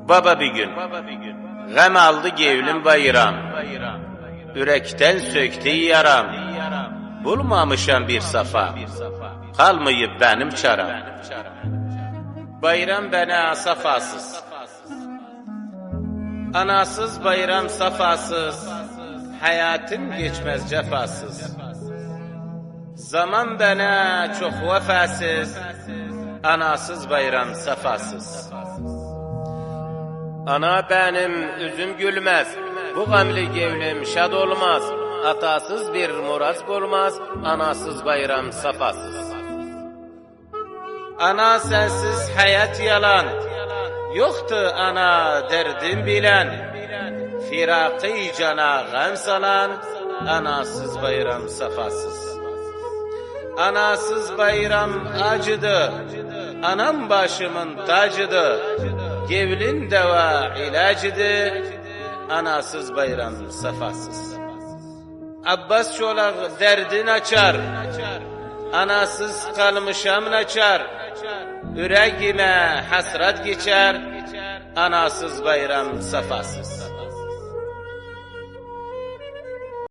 Baba bir gün, gəm aldı gevlim bayram, ürəkdən söktü yaram, bulmamışam bir safa, kalmayıp benim çaram. Bayram bana safasız, anasız bayram safasız, hayatım geçmez cefasız. Zaman bana çok vefasız, anasız bayram safasız. Ana benim üzüm gülmez, bu gamli gevlim şad olmaz. Atasız bir muraz olmaz, anasız bayram safasız. Ana sensiz hayat yalan, yoktu ana derdim bilen. Firakı cana gam salan, anasız bayram safasız. Anasız bayram acıdı, anam başımın tacıdı. Gevlin deva ilacıdı, anasız bayram safasız. Abbas çolak derdin açar, anasız kalmışam naçar. Yüreğime hasret geçer, anasız bayram safasız.